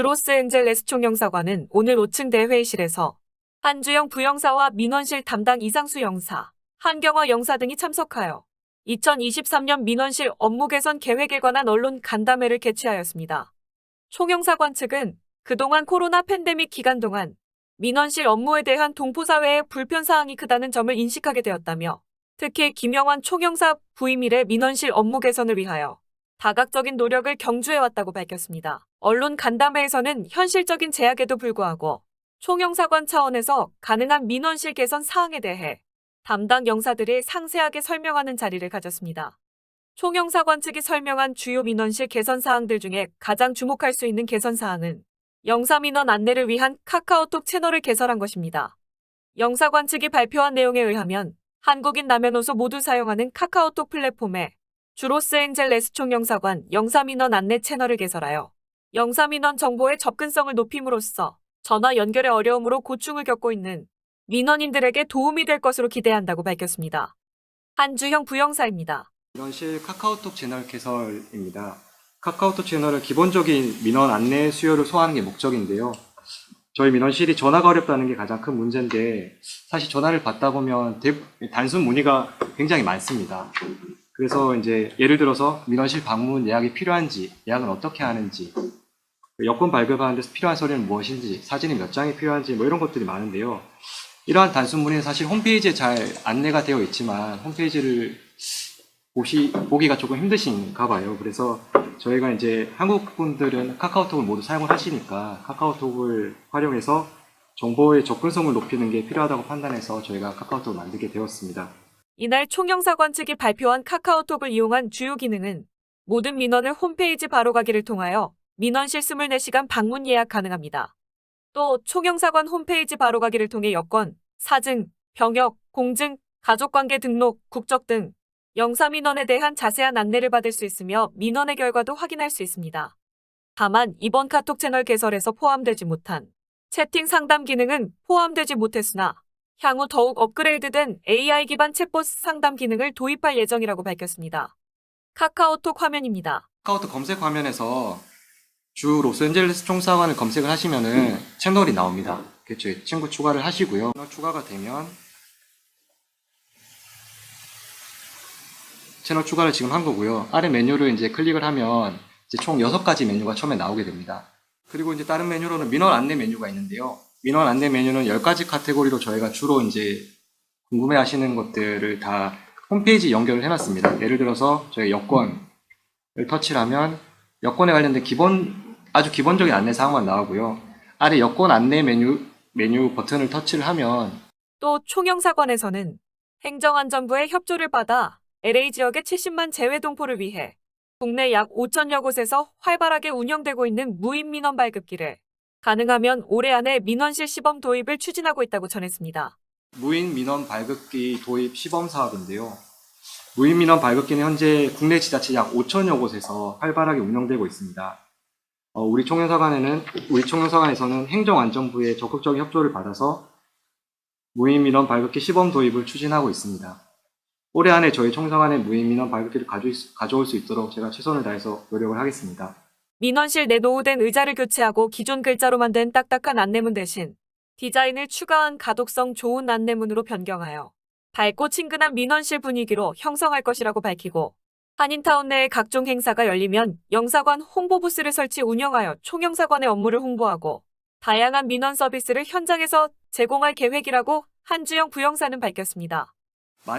로스앤젤레스 총영사관은 오늘 5층 대회의실에서 한주영 부영사와 민원실 담당 이상수 영사, 한경화 영사 등이 참석하여 2023년 민원실 업무 개선 계획에 관한 언론 간담회를 개최하였습니다. 총영사관 측은 그동안 코로나 팬데믹 기간 동안 민원실 업무에 대한 동포사회의 불편사항이 크다는 점을 인식하게 되었다며 특히 김영환 총영사 부임 이래 민원실 업무 개선을 위하여 다각적인 노력을 경주해왔다고 밝혔습니다. 언론 간담회에서는 현실적인 제약에도 불구하고 총영사관 차원에서 가능한 민원실 개선 사항에 대해 담당 영사들이 상세하게 설명하는 자리를 가졌습니다. 총영사관 측이 설명한 주요 민원실 개선 사항들 중에 가장 주목할 수 있는 개선 사항은 영사 민원 안내를 위한 카카오톡 채널을 개설한 것입니다. 영사관 측이 발표한 내용에 의하면 한국인 남녀노소 모두 사용하는 카카오톡 플랫폼에 주 로스앤젤레스 총영사관 영사민원 안내 채널을 개설하여 영사민원 정보의 접근성을 높임으로써 전화 연결의 어려움으로 고충을 겪고 있는 민원인들에게 도움이 될 것으로 기대한다고 밝혔습니다. 한주형 부영사입니다. 민원실 카카오톡 채널 개설입니다. 카카오톡 채널은 기본적인 민원 안내 수요를 소화하는 게 목적인데요. 저희 민원실이 전화가 어렵다는 게 가장 큰 문제인데 사실 전화를 받다 보면 단순 문의가 굉장히 많습니다. 그래서 이제 예를 들어서 민원실 방문 예약이 필요한지, 예약은 어떻게 하는지, 여권 발급하는 데서 필요한 서류는 무엇인지, 사진이 몇 장이 필요한지 뭐 이런 것들이 많은데요. 이러한 단순 문의는 사실 홈페이지에 잘 안내가 되어 있지만 홈페이지를 보기가 조금 힘드신가 봐요. 그래서 저희가 이제 한국 분들은 카카오톡을 모두 사용을 하시니까 카카오톡을 활용해서 정보의 접근성을 높이는 게 필요하다고 판단해서 저희가 카카오톡을 만들게 되었습니다. 이날 총영사관 측이 발표한 카카오톡을 이용한 주요 기능은 모든 민원을 홈페이지 바로가기를 통하여 민원실 24시간 방문 예약 가능합니다. 또 총영사관 홈페이지 바로가기를 통해 여권, 사증, 병역, 공증, 가족관계 등록, 국적 등 영사민원에 대한 자세한 안내를 받을 수 있으며 민원의 결과도 확인할 수 있습니다. 다만 이번 카톡 채널 개설에서 포함되지 못한 채팅 상담 기능은 포함되지 못했으나 향후 더욱 업그레이드된 AI 기반 챗봇 상담 기능을 도입할 예정이라고 밝혔습니다. 카카오톡 화면입니다. 카카오톡 검색 화면에서 주 로스앤젤레스 총사관을 검색을 하시면은 채널이 나옵니다. 그렇죠. 친구 추가를 하시고요. 채널 추가가 되면 채널 추가를 지금 한 거고요. 아래 메뉴를 이제 클릭을 하면 이제 총 6가지 메뉴가 처음에 나오게 됩니다. 그리고 이제 다른 메뉴로는 민원 안내 메뉴가 있는데요. 민원 안내 메뉴는 10가지 카테고리로 저희가 주로 이제 궁금해 하시는 것들을 다 홈페이지 연결을 해놨습니다. 예를 들어서 저희 여권을 터치를 하면 여권에 관련된 아주 기본적인 안내 사항만 나오고요. 아래 여권 안내 메뉴 버튼을 터치를 하면 또 총영사관에서는 행정안전부의 협조를 받아 LA 지역의 70만 재외 동포를 위해 국내 약 5천여 곳에서 활발하게 운영되고 있는 무인 민원 발급기를 가능하면 올해 안에 민원실 시범 도입을 추진하고 있다고 전했습니다. 무인 민원 발급기 도입 시범 사업인데요. 무인 민원 발급기는 현재 국내 지자체 약 5천여 곳에서 활발하게 운영되고 있습니다. 우리 총영사관에서는 행정안전부의 적극적인 협조를 받아서 무인 민원 발급기 시범 도입을 추진하고 있습니다. 올해 안에 저희 총영사관의 무인 민원 발급기를 가져올 수 있도록 제가 최선을 다해서 노력을 하겠습니다. 민원실 내 노후된 의자를 교체하고 기존 글자로 만든 딱딱한 안내문 대신 디자인을 추가한 가독성 좋은 안내문으로 변경하여 밝고 친근한 민원실 분위기로 형성할 것이라고 밝히고 한인타운 내에 각종 행사가 열리면 영사관 홍보부스를 설치 운영하여 총영사관의 업무를 홍보하고 다양한 민원 서비스를 현장에서 제공할 계획이라고 한주영 부영사는 밝혔습니다.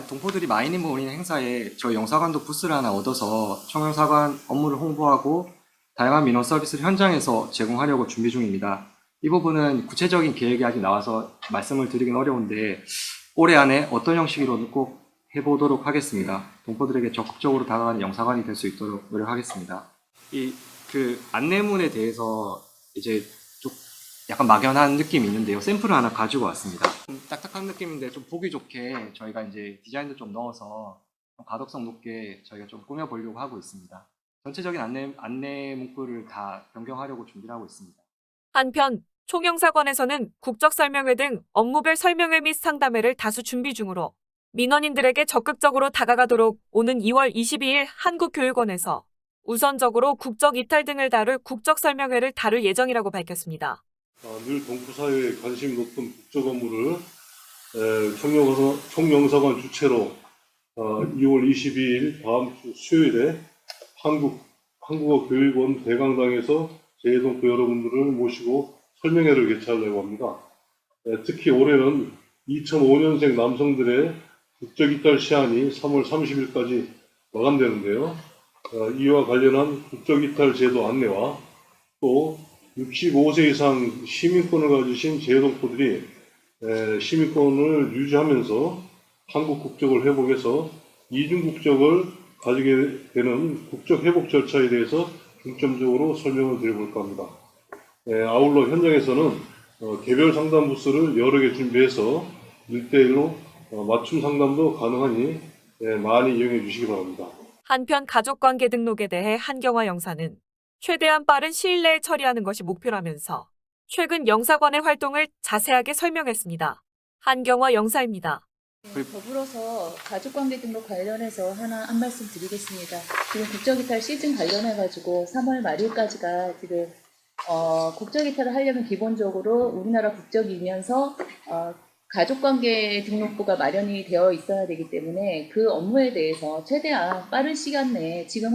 동포들이 많이 모이는 행사에 저희 영사관도 부스를 하나 얻어서 총영사관 업무를 홍보하고 다양한 민원 서비스를 현장에서 제공하려고 준비 중입니다. 이 부분은 구체적인 계획이 아직 나와서 말씀을 드리긴 어려운데 올해 안에 어떤 형식으로든 꼭 해보도록 하겠습니다. 동포들에게 적극적으로 다가가는 영사관이 될 수 있도록 노력하겠습니다. 그 안내문에 대해서 이제 좀 약간 막연한 느낌이 있는데요. 샘플을 하나 가지고 왔습니다. 좀 딱딱한 느낌인데 좀 보기 좋게 저희가 이제 디자인도 좀 넣어서 가독성 높게 저희가 좀 꾸며보려고 하고 있습니다. 전체적인 안내 문구를 다 변경하려고 준비를 하고 있습니다. 한편 총영사관에서는 국적설명회 등 업무별 설명회 및 상담회를 다수 준비 중으로 민원인들에게 적극적으로 다가가도록 오는 2월 22일 한국교육원에서 우선적으로 국적 이탈 등을 다룰 국적 설명회를 다룰 예정이라고 밝혔습니다. 늘 동포사회에 관심이 높은 국적 업무를 총영사관 주최로 2월 22일 다음 주 수요일에 한국어교육원 대강당에서 재외동포 여러분들을 모시고 설명회를 개최하려고 합니다. 특히 올해는 2005년생 남성들의 국적 이탈 시한이 3월 30일까지 마감되는데요. 이와 관련한 국적 이탈 제도 안내와 또 65세 이상 시민권을 가지신 재외동포들이 시민권을 유지하면서 한국 국적을 회복해서 이중 국적을 가지게 되는 국적 회복 절차에 대해서 중점적으로 설명을 드려볼까 합니다. 아울러 현장에서는 개별 상담 부스를 여러 개 준비해서 1대1로 맞춤 상담도 가능하니 많이 이용해 주시기 바랍니다. 한편 가족관계 등록에 대해 한경화 영사는 최대한 빠른 시일 내에 처리하는 것이 목표라면서 최근 영사관의 활동을 자세하게 설명했습니다. 한경화 영사입니다. 더불어서 가족관계 등록 관련해서 한 말씀 드리겠습니다. 지금 국적이탈 시즌 관련해가지고 3월 말일까지가 지금 국적이탈을 하려면 기본적으로 우리나라 국적이면서 가족관계 등록부가 마련이 되어 있어야 되기 때문에 그 업무에 대해서 최대한 빠른 시간 내에 지금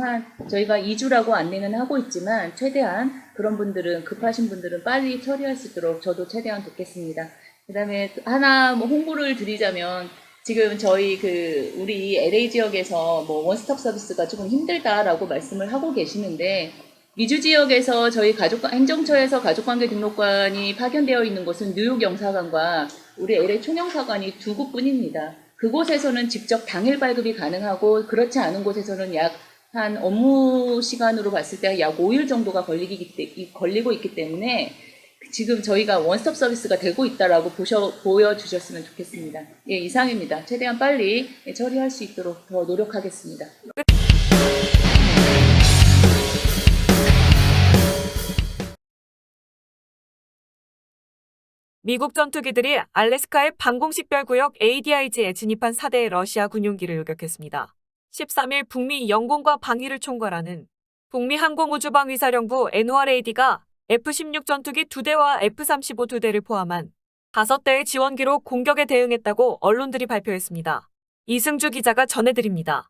저희가 2주라고 안내는 하고 있지만 최대한 그런 분들은 급하신 분들은 빨리 처리할 수 있도록 저도 최대한 돕겠습니다. 그다음에 하나 홍보를 드리자면 지금 저희 우리 LA 지역에서 원스톱 서비스가 조금 힘들다라고 말씀을 하고 계시는데 미주 지역에서 저희 행정처에서 가족관계 등록관이 파견되어 있는 곳은 뉴욕 영사관과 우리 LA 총영사관이 2곳뿐입니다. 그곳에서는 직접 당일 발급이 가능하고 그렇지 않은 곳에서는 한 업무 시간으로 봤을 때 약 5일 정도가 걸리고 있기 때문에 지금 저희가 원스톱 서비스가 되고 있다라고 보여주셨으면 좋겠습니다. 예, 이상입니다. 최대한 빨리 처리할 수 있도록 더 노력하겠습니다. 미국 전투기들이 알래스카의 방공식별구역 ADIG에 진입한 4대의 러시아 군용기를 요격했습니다. 13일 북미 영공과 방위를 총괄하는 북미 항공우주방위사령부 NORAD가 F-16 전투기 2대와 F-35 2대를 포함한 5대의 지원기로 공격에 대응했다고 언론들이 발표했습니다. 이승주 기자가 전해드립니다.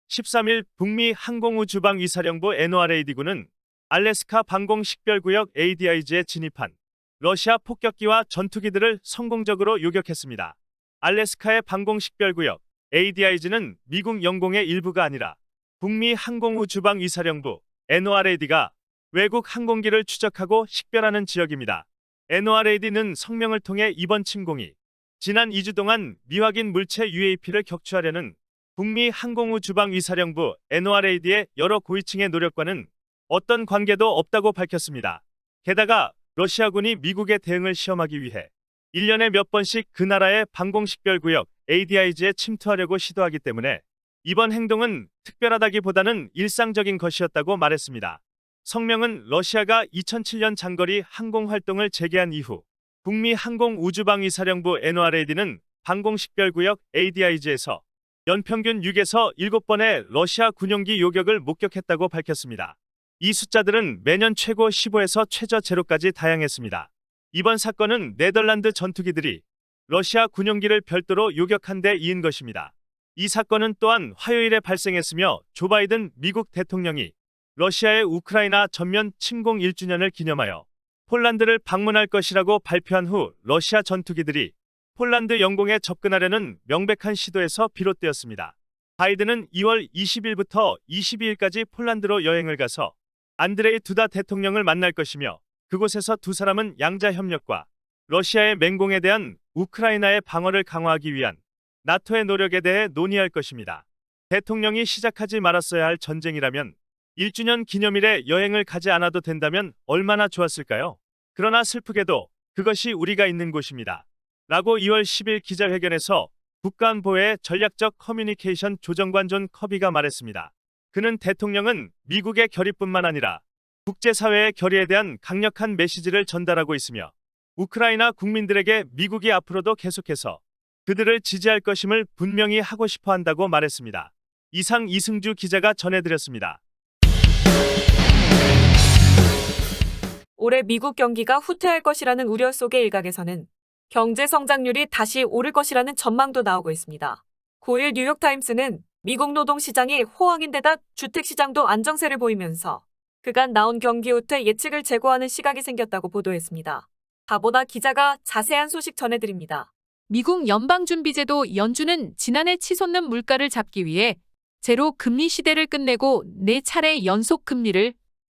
13일 북미 항공우주방위사령부 NORAD군은 알래스카 방공식별구역 ADIG에 진입한 러시아 폭격기와 전투기들을 성공적으로 요격했습니다. 알래스카의 방공식별구역 ADIG는 미국 영공의 일부가 아니라 북미 항공우주방위사령부 NORAD가 외국 항공기를 추적하고 식별하는 지역입니다. NORAD는 성명을 통해 이번 침공이 지난 2주 동안 미확인 물체 UAP를 격추하려는 북미 항공우주방위사령부 NORAD의 여러 고위층의 노력과는 어떤 관계도 없다고 밝혔습니다. 게다가 러시아군이 미국의 대응을 시험하기 위해 1년에 몇 번씩 그 나라의 방공식별구역 ADIG에 침투하려고 시도하기 때문에 이번 행동은 특별하다기보다는 일상적인 것이었다고 말했습니다. 성명은 러시아가 2007년 장거리 항공활동을 재개한 이후 북미 항공우주방위사령부 NORAD는 방공식별구역 ADIG에서 연평균 6에서 7번의 러시아 군용기 요격을 목격했다고 밝혔습니다. 이 숫자들은 매년 최고 15에서 최저 제로까지 다양했습니다. 이번 사건은 네덜란드 전투기들이 러시아 군용기를 별도로 요격한 데 이은 것입니다. 이 사건은 또한 화요일에 발생했으며 조 바이든 미국 대통령이 러시아의 우크라이나 전면 침공 1주년을 기념하여 폴란드를 방문할 것이라고 발표한 후 러시아 전투기들이 폴란드 영공에 접근하려는 명백한 시도에서 비롯되었습니다. 바이든은 2월 20일부터 22일까지 폴란드로 여행을 가서 안드레이 두다 대통령을 만날 것이며 그곳에서 두 사람은 양자 협력과 러시아의 맹공에 대한 우크라이나의 방어를 강화하기 위한 나토의 노력에 대해 논의할 것입니다. 대통령이 시작하지 말았어야 할 전쟁이라면 1주년 기념일에 여행을 가지 않아도 된다면 얼마나 좋았을까요? 그러나 슬프게도 그것이 우리가 있는 곳입니다. 라고 2월 10일 기자회견에서 국가안보의 전략적 커뮤니케이션 조정관 존 커비가 말했습니다. 그는 대통령은 미국의 결의뿐만 아니라 국제사회의 결의에 대한 강력한 메시지를 전달하고 있으며 우크라이나 국민들에게 미국이 앞으로도 계속해서 그들을 지지할 것임을 분명히 하고 싶어 한다고 말했습니다. 이상 이승주 기자가 전해드렸습니다. 올해 미국 경기가 후퇴할 것이라는 우려 속의 일각에서는 경제 성장률이 다시 오를 것이라는 전망도 나오고 있습니다. 9일 뉴욕타임스는 미국 노동시장이 호황인데다 주택시장도 안정세를 보이면서 그간 나온 경기 후퇴 예측을 제고하는 시각이 생겼다고 보도했습니다. 다보나 기자가 자세한 소식 전해드립니다. 미국 연방준비제도 연준은 지난해 치솟는 물가를 잡기 위해 제로 금리 시대를 끝내고 4차례 연속 금리를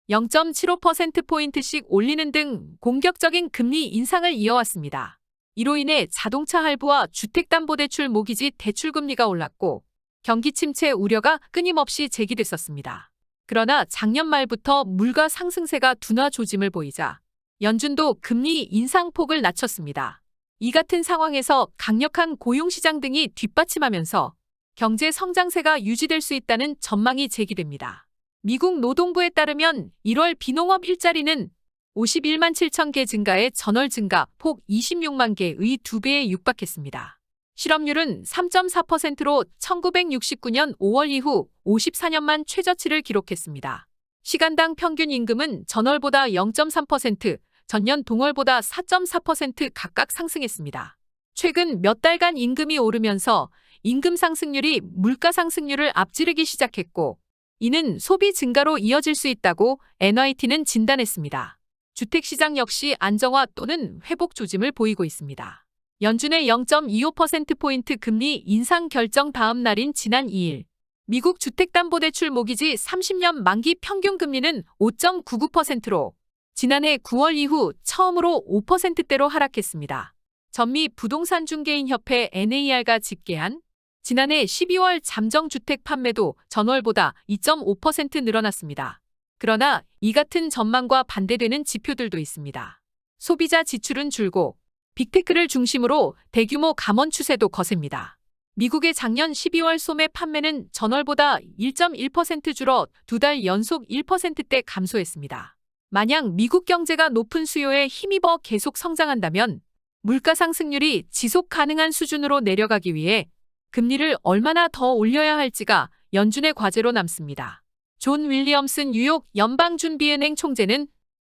0.75%포인트씩 올리는 등 공격적인 금리 인상을 이어왔습니다. 이로 인해 자동차 할부와 주택담보대출 모기지 대출금리가 올랐고 경기 침체 우려가 끊임없이 제기됐었습니다. 그러나 작년 말부터 물가 상승세가 둔화 조짐을 보이자 연준도 금리 인상폭을 낮췄습니다. 이 같은 상황에서 강력한 고용시장 등이 뒷받침하면서 경제 성장세가 유지될 수 있다는 전망이 제기됩니다. 미국 노동부에 따르면 1월 비농업 일자리는 51만 7천 개 증가해 전월 증가 폭 26만 개의 2배에 육박했습니다. 실업률은 3.4%로 1969년 5월 이후 54년 만 최저치를 기록했습니다. 시간당 평균 임금은 전월보다 0.3%, 전년 동월보다 4.4% 각각 상승했습니다. 최근 몇 달간 임금이 오르면서 임금 상승률이 물가 상승률을 앞지르기 시작했고 이는 소비 증가로 이어질 수 있다고 NYT는 진단했습니다. 주택시장 역시 안정화 또는 회복 조짐을 보이고 있습니다. 연준의 0.25%포인트 금리 인상 결정 다음 날인 지난 2일 미국 주택담보대출 모기지 30년 만기 평균 금리는 5.99%로 지난해 9월 이후 처음으로 5%대로 하락했습니다. 전미 부동산 중개인협회 NAR가 집계한 지난해 12월 잠정주택 판매도 전월보다 2.5% 늘어났습니다. 그러나 이 같은 전망과 반대되는 지표들도 있습니다. 소비자 지출은 줄고 빅테크를 중심으로 대규모 감원 추세도 거셉니다. 미국의 작년 12월 소매 판매는 전월보다 1.1% 줄어 2달 연속 1%대 감소했습니다. 만약 미국 경제가 높은 수요에 힘입어 계속 성장한다면 물가 상승률이 지속 가능한 수준으로 내려가기 위해 금리를 얼마나 더 올려야 할지가 연준의 과제로 남습니다. 존 윌리엄슨 뉴욕 연방준비은행 총재는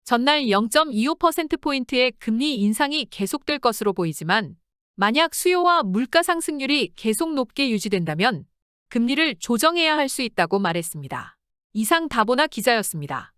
전날 0.25%포인트의 금리 인상이 계속될 것으로 보이지만 만약 수요와 물가 상승률이 계속 높게 유지된다면 금리를 조정해야 할 수 있다고 말했습니다. 이상 다보나 기자였습니다.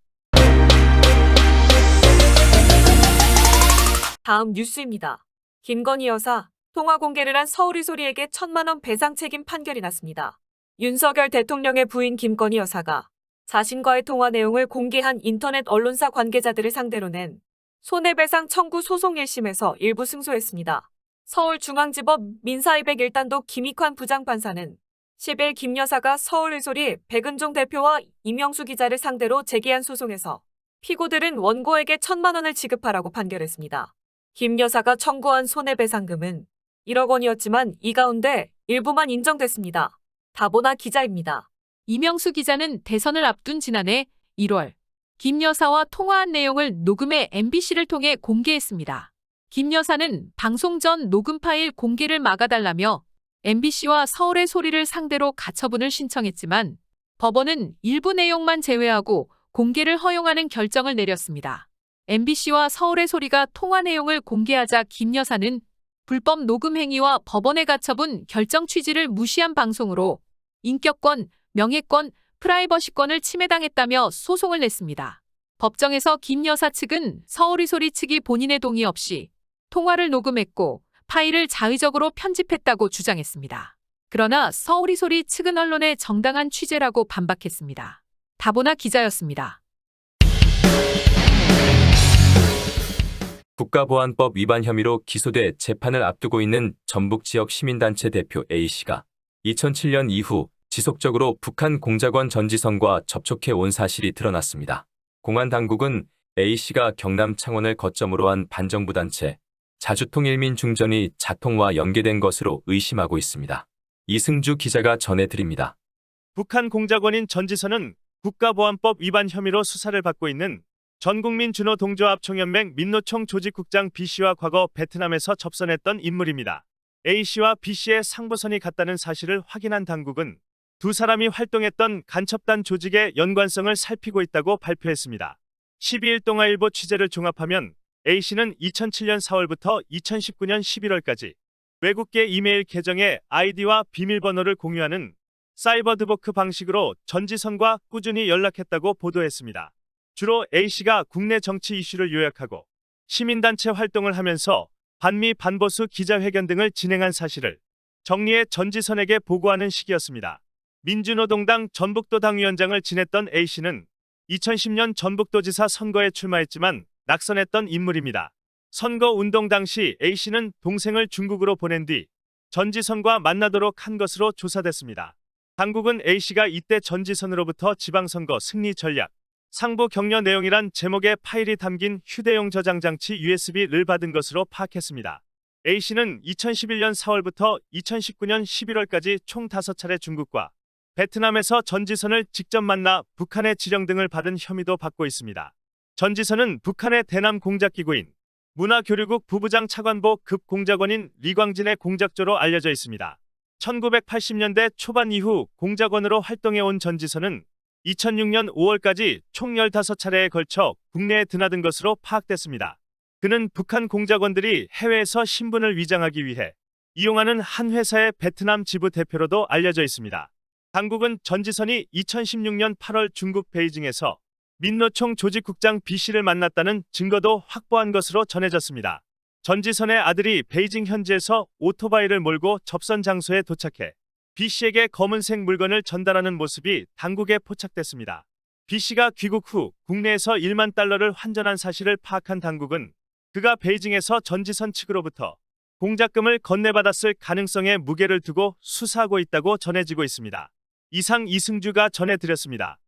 다음 뉴스입니다. 김건희 여사, 통화 공개를 한 서울이소리에게 1,000만 원 배상 책임 판결이 났습니다. 윤석열 대통령의 부인 김건희 여사가 자신과의 통화 내용을 공개한 인터넷 언론사 관계자들을 상대로 낸 손해배상 청구 소송 1심에서 일부 승소했습니다. 서울중앙지법 민사201단도 김익환 부장판사는 10일 김 여사가 서울의소리 백은종 대표와 이명수 기자를 상대로 제기한 소송에서 피고들은 원고에게 1,000만 원을 지급하라고 판결했습니다. 김 여사가 청구한 손해배상금은 1억 원이었지만 이 가운데 일부만 인정됐습니다. 다보나 기자입니다. 이명수 기자는 대선을 앞둔 지난해 1월 김 여사와 통화한 내용을 녹음해 MBC를 통해 공개했습니다. 김 여사는 방송 전 녹음 파일 공개를 막아달라며 MBC와 서울의 소리를 상대로 가처분을 신청했지만 법원은 일부 내용만 제외하고 공개를 허용하는 결정을 내렸습니다. MBC와 서울의 소리가 통화 내용을 공개하자 김 여사는 불법 녹음 행위와 법원의 가처분 결정 취지를 무시한 방송으로 인격권, 명예권, 프라이버시권을 침해당했다며 소송을 냈습니다. 법정에서 김 여사 측은 서울의 소리 측이 본인의 동의 없이 통화를 녹음했고 파일을 자의적으로 편집했다고 주장했습니다. 그러나 서울의 소리 측은 언론의 정당한 취재라고 반박했습니다. 다보나 기자였습니다. 국가보안법 위반 혐의로 기소돼 재판을 앞두고 있는 전북지역 시민단체 대표 A씨가 2007년 이후 지속적으로 북한 공작원 전지성과 접촉해 온 사실이 드러났습니다. 공안 당국은 A씨가 경남 창원을 거점으로 한 반정부 단체 자주통일민중전이 자통과 연계된 것으로 의심하고 있습니다. 이승주 기자가 전해드립니다. 북한 공작원인 전지선은 국가보안법 위반 혐의로 수사를 받고 있는 전국민 준호 동조합 총연맹 민노총 조직국장 B씨와 과거 베트남에서 접선했던 인물입니다. A씨와 B씨의 상부선이 같다는 사실을 확인한 당국은 두 사람이 활동했던 간첩단 조직의 연관성을 살피고 있다고 발표했습니다. 12일 동아일보 취재를 종합하면 A씨는 2007년 4월부터 2019년 11월까지 외국계 이메일 계정에 아이디와 비밀번호를 공유하는 사이버 드보크 방식으로 전지선과 꾸준히 연락했다고 보도했습니다. 주로 A씨가 국내 정치 이슈를 요약하고 시민단체 활동을 하면서 반미 반보수 기자회견 등을 진행한 사실을 정리해 전지선에게 보고하는 시기였습니다. 민주노동당 전북도 당위원장을 지냈던 A씨는 2010년 전북도지사 선거에 출마했지만 낙선했던 인물입니다. 선거운동 당시 A씨는 동생을 중국으로 보낸 뒤 전지선과 만나도록 한 것으로 조사됐습니다. 당국은 A씨가 이때 전지선으로부터 지방선거 승리 전략, 상부 격려 내용이란 제목의 파일이 담긴 휴대용 저장 장치 USB를 받은 것으로 파악했습니다. A씨는 2011년 4월부터 2019년 11월까지 총 5차례 중국과 베트남에서 전지선을 직접 만나 북한의 지령 등을 받은 혐의도 받고 있습니다. 전지선은 북한의 대남 공작기구인 문화교류국 부부장 차관보 급 공작원인 리광진의 공작조로 알려져 있습니다. 1980년대 초반 이후 공작원으로 활동해온 전지선은 2006년 5월까지 총 15차례에 걸쳐 국내에 드나든 것으로 파악됐습니다. 그는 북한 공작원들이 해외에서 신분을 위장하기 위해 이용하는 한 회사의 베트남 지부 대표로도 알려져 있습니다. 당국은 전지선이 2016년 8월 중국 베이징에서 민노총 조직국장 B씨를 만났다는 증거도 확보한 것으로 전해졌습니다. 전지선의 아들이 베이징 현지에서 오토바이를 몰고 접선 장소에 도착해 B씨에게 검은색 물건을 전달하는 모습이 당국에 포착됐습니다. B씨가 귀국 후 국내에서 1만 달러를 환전한 사실을 파악한 당국은 그가 베이징에서 전지선 측으로부터 공작금을 건네받았을 가능성에 무게를 두고 수사하고 있다고 전해지고 있습니다. 이상 이승주가 전해드렸습니다.